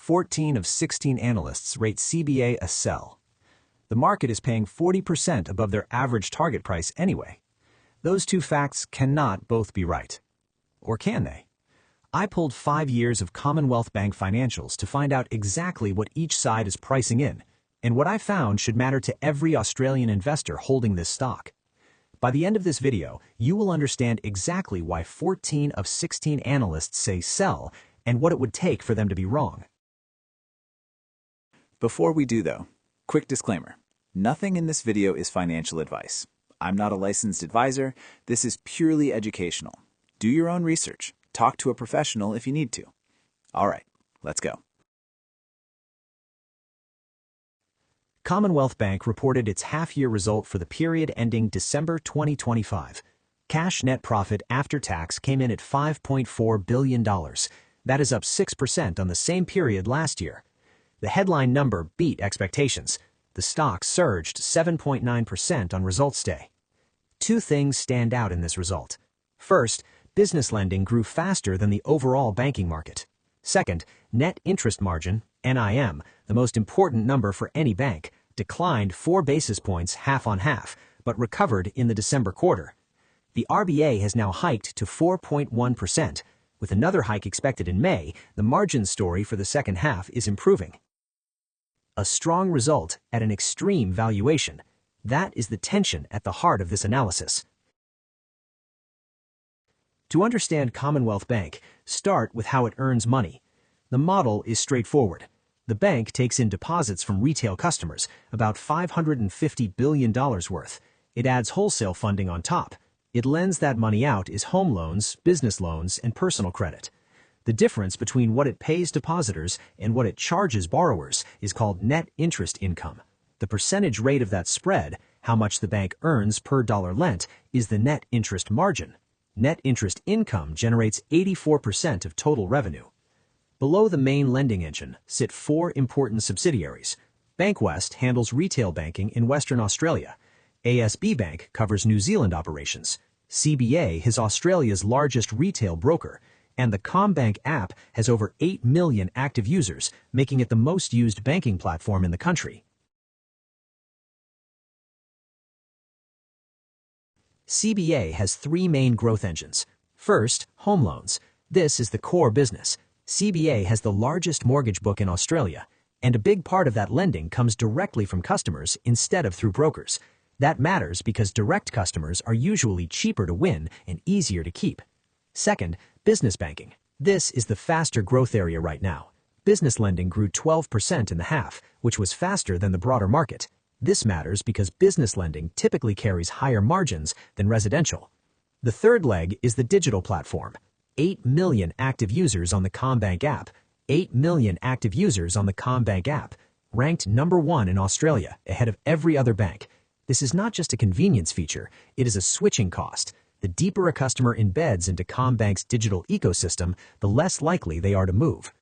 14 of 16 analysts rate CBA a sell. The market is paying 40% above their average target price anyway. Those two facts cannot both be right. Or can they? I pulled 5 years of Commonwealth Bank financials to find out exactly what each side is pricing in, and what I found should matter to every Australian investor holding this stock. By the end of this video, you will understand exactly why 14 of 16 analysts say sell and what it would take for them to be wrong. Before we do though, quick disclaimer. Nothing in this video is financial advice. I'm not a licensed advisor. This is purely educational. Do your own research. Talk to a professional if you need to. All right, let's go. Commonwealth Bank reported its half-year result for the period ending December 2025. Cash net profit after tax came in at $5.4 billion. That is up 6% on the same period last year. The headline number beat expectations. The stock surged 7.9% on results day. Two things stand out in this result. First, business lending grew faster than the overall banking market. Second, net interest margin, NIM, the most important number for any bank, declined 4 basis points half on half, but recovered in the December quarter. The RBA has now hiked to 4.1%. With another hike expected in May, the margin story for the second half is improving. A strong result at an extreme valuation. That is the tension at the heart of this analysis. To understand Commonwealth Bank, start with how it earns money. The model is straightforward. The bank takes in deposits from retail customers, about $550 billion worth. It adds wholesale funding on top. It lends that money out as home loans, business loans, and personal credit. The difference between what it pays depositors and what it charges borrowers is called net interest income. The percentage rate of that spread, how much the bank earns per dollar lent, is the net interest margin. Net interest income generates 84% of total revenue. Below the main lending engine sit 4 important subsidiaries. Bankwest handles retail banking in Western Australia. ASB Bank covers New Zealand operations. CBA is Australia's largest retail broker. And the CommBank app has over 8 million active users, making it the most used banking platform in the country. CBA has 3 main growth engines. First, home loans. This is the core business. CBA has the largest mortgage book in Australia, and a big part of that lending comes directly from customers instead of through brokers. That matters because direct customers are usually cheaper to win and easier to keep. Second, business banking. This is the faster growth area right now. Business lending grew 12% in the half, which was faster than the broader market. This matters because business lending typically carries higher margins than residential. The third leg is the digital platform. 8 million active users on the CommBank app. 8 million active users on the CommBank app, ranked number 1 in Australia, ahead of every other bank. This is not just a convenience feature, it is a switching cost. The deeper a customer embeds into CommBank's digital ecosystem, the less likely they are to move.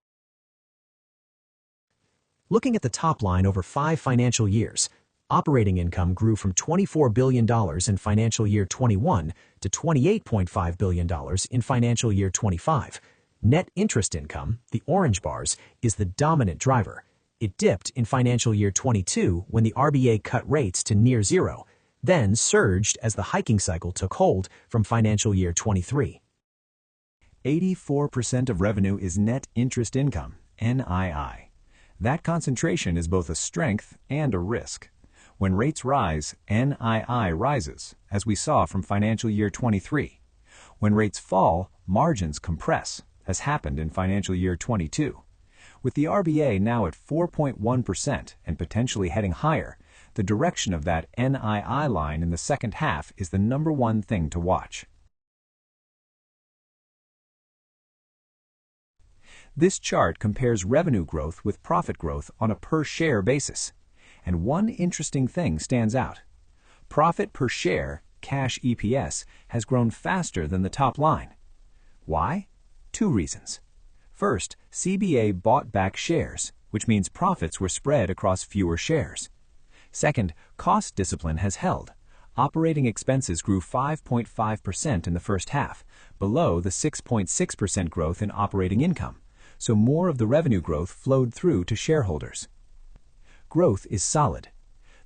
Looking at the top line over 5 financial years, operating income grew from $24 billion in financial year 21 to $28.5 billion in financial year 25. Net interest income, the orange bars, is the dominant driver. It dipped in financial year 22 when the RBA cut rates to near zero, then surged as the hiking cycle took hold from financial year 23. 84% of revenue is net interest income, NII. That concentration is both a strength and a risk. When rates rise, NII rises, as we saw from financial year 23. When rates fall, margins compress, as happened in financial year 22. With the RBA now at 4.1% and potentially heading higher, the direction of that NII line in the second half is the number 1 thing to watch. This chart compares revenue growth with profit growth on a per-share basis. And one interesting thing stands out. Profit per share, cash EPS, has grown faster than the top line. Why? 2 reasons. First, CBA bought back shares, which means profits were spread across fewer shares. Second, cost discipline has held. Operating expenses grew 5.5% in the first half, below the 6.6% growth in operating income. so more of the revenue growth flowed through to shareholders. Growth is solid.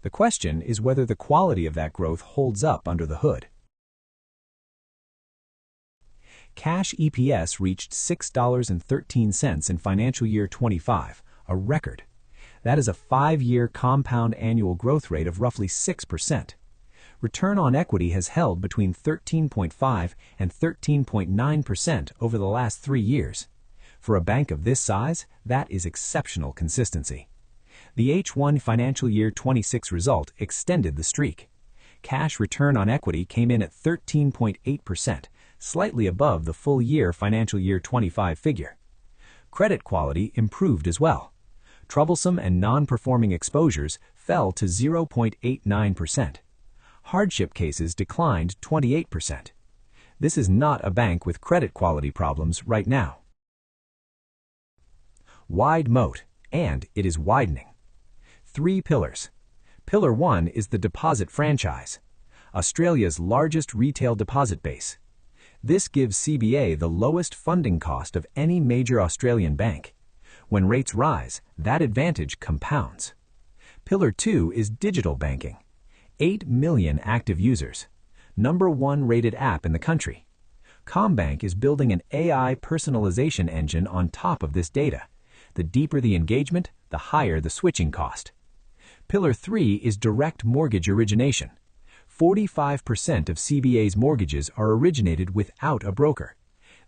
The question is whether the quality of that growth holds up under the hood. Cash EPS reached $6.13 in financial year 25, a record. That is a 5-year compound annual growth rate of roughly 6%. Return on equity has held between 13.5 and 13.9% over the last 3 years. For a bank of this size, that is exceptional consistency. The H1 financial year 26 result extended the streak. Cash return on equity came in at 13.8%, slightly above the full year financial year 25 figure. Credit quality improved as well. Troublesome and non-performing exposures fell to 0.89%. Hardship cases declined 28%. This is not a bank with credit quality problems right now. Wide moat, and it is widening. 3 pillars. Pillar 1 is the deposit franchise, Australia's largest retail deposit base. This gives CBA the lowest funding cost of any major Australian bank. When rates rise, that advantage compounds. Pillar 2 is digital banking. 8 million active users. #1 rated app in the country. CommBank is building an AI personalization engine on top of this data. The deeper the engagement, the higher the switching cost. Pillar 3 is direct mortgage origination. 45% of CBA's mortgages are originated without a broker.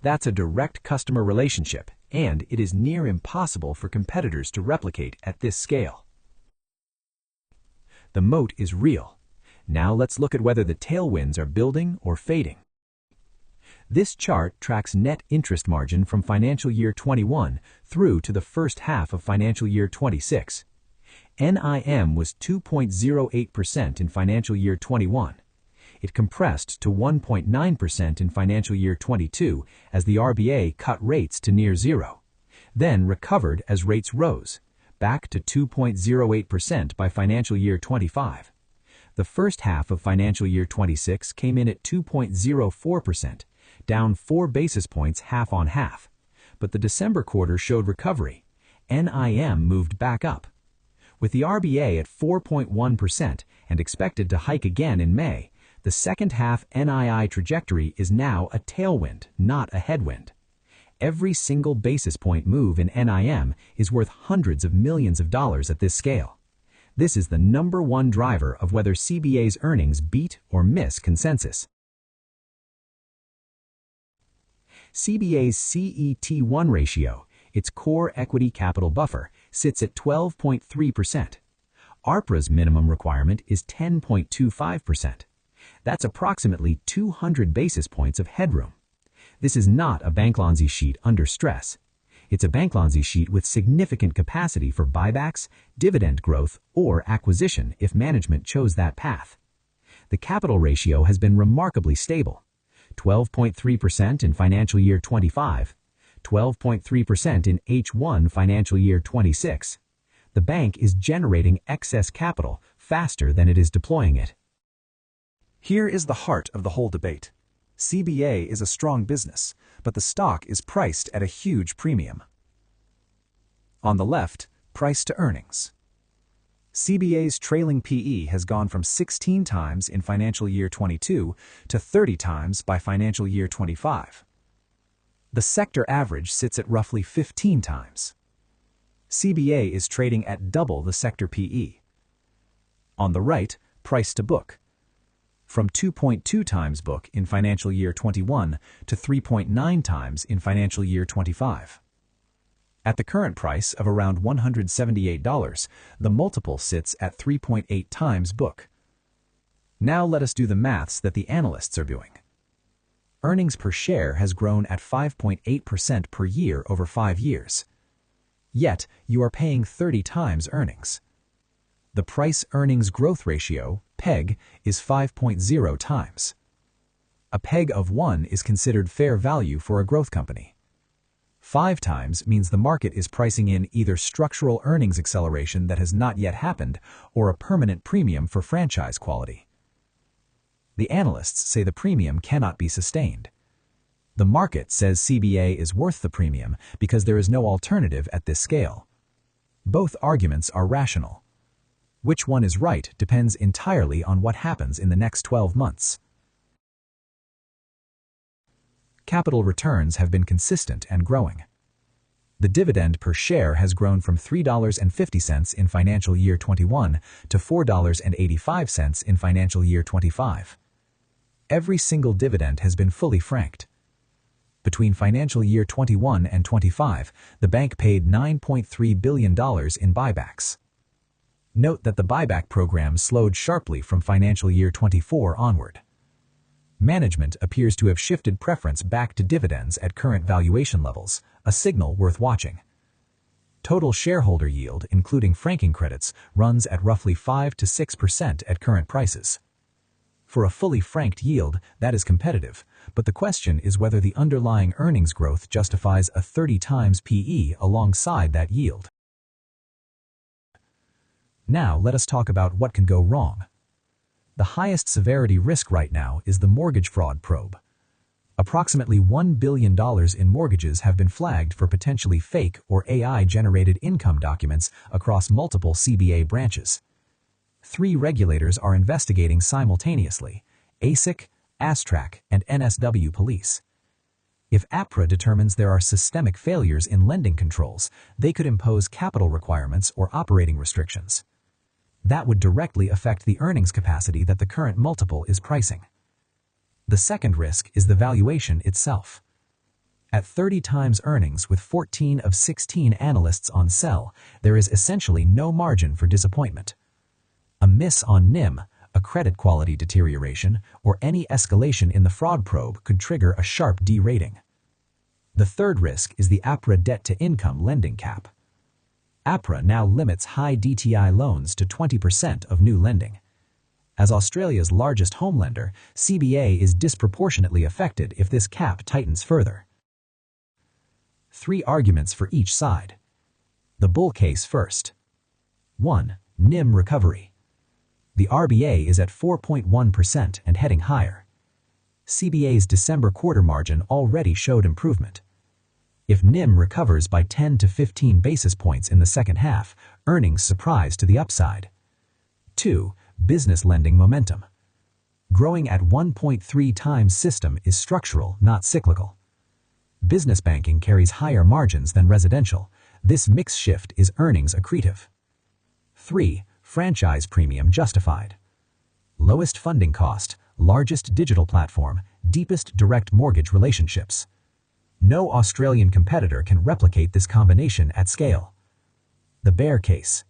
That's a direct customer relationship, and it is near impossible for competitors to replicate at this scale. The moat is real. Now let's look at whether the tailwinds are building or fading. This chart tracks net interest margin from financial year 21 through to the first half of financial year 26. NIM was 2.08% in financial year 21. It compressed to 1.9% in financial year 22 as the RBA cut rates to near zero, then recovered as rates rose, back to 2.08% by financial year 25. The first half of financial year 26 came in at 2.04%, down 4 basis points half on half. But the December quarter showed recovery. NIM moved back up. With the RBA at 4.1% and expected to hike again in May, the second half NII trajectory is now a tailwind, not a headwind. Every single basis point move in NIM is worth hundreds of millions of dollars at this scale. This is the #1 driver of whether CBA's earnings beat or miss consensus. CBA's CET1 ratio, its core equity capital buffer, sits at 12.3%. ARPRA's minimum requirement is 10.25%. That's approximately 200 basis points of headroom. This is not a Banklonzy sheet under stress. It's a Banklonzy sheet with significant capacity for buybacks, dividend growth, or acquisition if management chose that path. The capital ratio has been remarkably stable. 12.3% in financial year 25, 12.3% in H1 financial year 26. The bank is generating excess capital faster than it is deploying it. Here is the heart of the whole debate. CBA is a strong business, but the stock is priced at a huge premium. On the left, price to earnings. CBA's trailing PE has gone from 16 times in financial year 22 to 30 times by financial year 25. The sector average sits at roughly 15 times. CBA is trading at double the sector PE. On the right, price to book. From 2.2 times book in financial year 21 to 3.9 times in financial year 25. At the current price of around $178, the multiple sits at 3.8 times book. Now let us do the maths that the analysts are doing. Earnings per share has grown at 5.8% per year over 5 years. Yet, you are paying 30 times earnings. The price-earnings growth ratio, PEG, is 5.0 times. A PEG of 1 is considered fair value for a growth company. 5 times means the market is pricing in either structural earnings acceleration that has not yet happened or a permanent premium for franchise quality. The analysts say the premium cannot be sustained. The market says CBA is worth the premium because there is no alternative at this scale. Both arguments are rational. Which one is right depends entirely on what happens in the next 12 months. Capital returns have been consistent and growing. The dividend per share has grown from $3.50 in financial year 21 to $4.85 in financial year 25. Every single dividend has been fully franked. Between financial year 21 and 25, the bank paid $9.3 billion in buybacks. Note that the buyback program slowed sharply from financial year 24 onward. Management appears to have shifted preference back to dividends at current valuation levels, a signal worth watching. Total shareholder yield, including franking credits, runs at roughly 5 to 6% at current prices. For a fully franked yield, that is competitive, but the question is whether the underlying earnings growth justifies a 30 times PE alongside that yield. Now let us talk about what can go wrong. The highest severity risk right now is the mortgage fraud probe. Approximately $1 billion in mortgages have been flagged for potentially fake or AI-generated income documents across multiple CBA branches. 3 regulators are investigating simultaneously: ASIC, ASTRAC, and NSW Police. If APRA determines there are systemic failures in lending controls, they could impose capital requirements or operating restrictions. That would directly affect the earnings capacity that the current multiple is pricing. The second risk is the valuation itself. At 30 times earnings with 14 of 16 analysts on sell, there is essentially no margin for disappointment. A miss on NIM, a credit quality deterioration, or any escalation in the fraud probe could trigger a sharp de-rating. The third risk is the APRA debt-to-income lending cap. APRA now limits high DTI loans to 20% of new lending. As Australia's largest home lender, CBA is disproportionately affected if this cap tightens further. 3 arguments for each side. The bull case first. 1. NIM recovery. The RBA is at 4.1% and heading higher. CBA's December quarter margin already showed improvement. If NIM recovers by 10 to 15 basis points in the second half, earnings surprise to the upside. 2. Business lending momentum. Growing at 1.3 times system is structural, not cyclical. Business banking carries higher margins than residential. This mix shift is earnings accretive. 3. Franchise premium justified. Lowest funding cost, largest digital platform, deepest direct mortgage relationships. No Australian competitor can replicate this combination at scale. The bear case.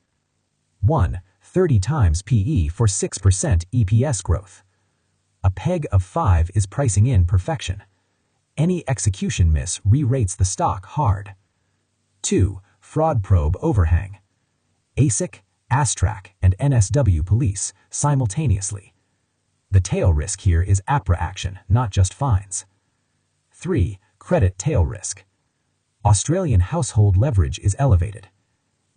1. 30 times PE for 6% EPS growth. A peg of 5 is pricing in perfection. Any execution miss re-rates the stock hard. 2. Fraud probe overhang. ASIC, ASTRAC, and NSW Police simultaneously. The tail risk here is APRA action, not just fines. 3. Credit tail risk. Australian household leverage is elevated.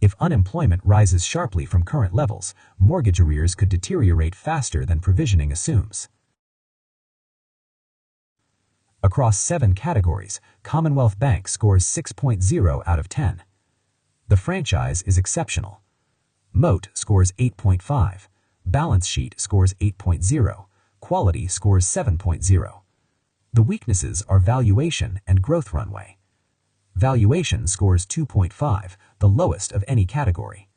If unemployment rises sharply from current levels, mortgage arrears could deteriorate faster than provisioning assumes. Across 7 categories, Commonwealth Bank scores 6.0 out of 10. The franchise is exceptional. Moat scores 8.5. Balance sheet scores 8.0. Quality scores 7.0. The weaknesses are valuation and growth runway. Valuation scores 2.5, the lowest of any category.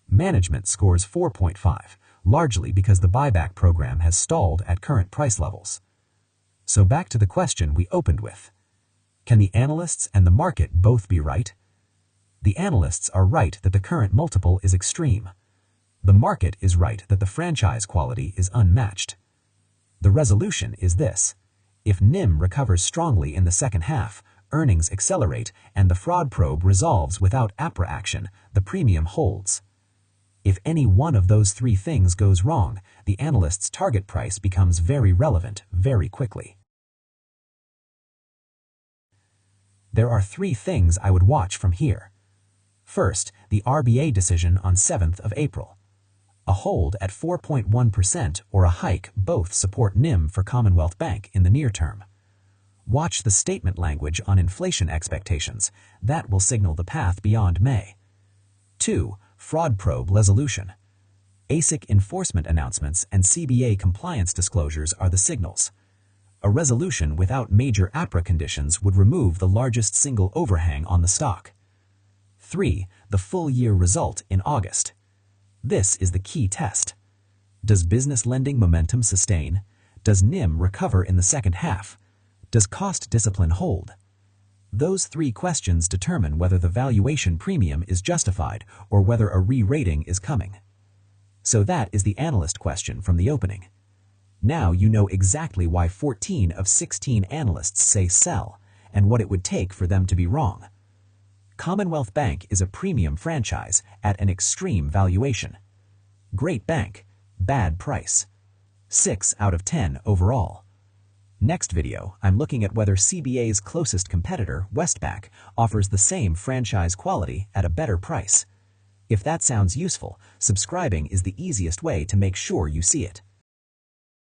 Management scores 4.5, largely because the buyback program has stalled at current price levels. So back to the question we opened with. Can the analysts and the market both be right? The analysts are right that the current multiple is extreme. The market is right that the franchise quality is unmatched. The resolution is this. If NIM recovers strongly in the second half, earnings accelerate, and the fraud probe resolves without APRA action, the premium holds. If any one of those 3 things goes wrong, the analyst's target price becomes very relevant very quickly. There are 3 things I would watch from here. First, the RBA decision on 7th of April. A hold at 4.1% or a hike both support NIM for Commonwealth Bank in the near term. Watch the statement language on inflation expectations. That will signal the path beyond May. 2. Fraud probe resolution. ASIC enforcement announcements and CBA compliance disclosures are the signals. A resolution without major APRA conditions would remove the largest single overhang on the stock. 3. The full year result in August. This is the key test. Does business lending momentum sustain? Does NIM recover in the second half? Does cost discipline hold? Those three questions determine whether the valuation premium is justified or whether a re-rating is coming. So that is the analyst question from the opening. Now you know exactly why 14 of 16 analysts say sell and what it would take for them to be wrong. Commonwealth Bank is a premium franchise at an extreme valuation. Great bank, bad price. 6 out of 10 overall. Next video, I'm looking at whether CBA's closest competitor, Westpac, offers the same franchise quality at a better price. If that sounds useful, subscribing is the easiest way to make sure you see it.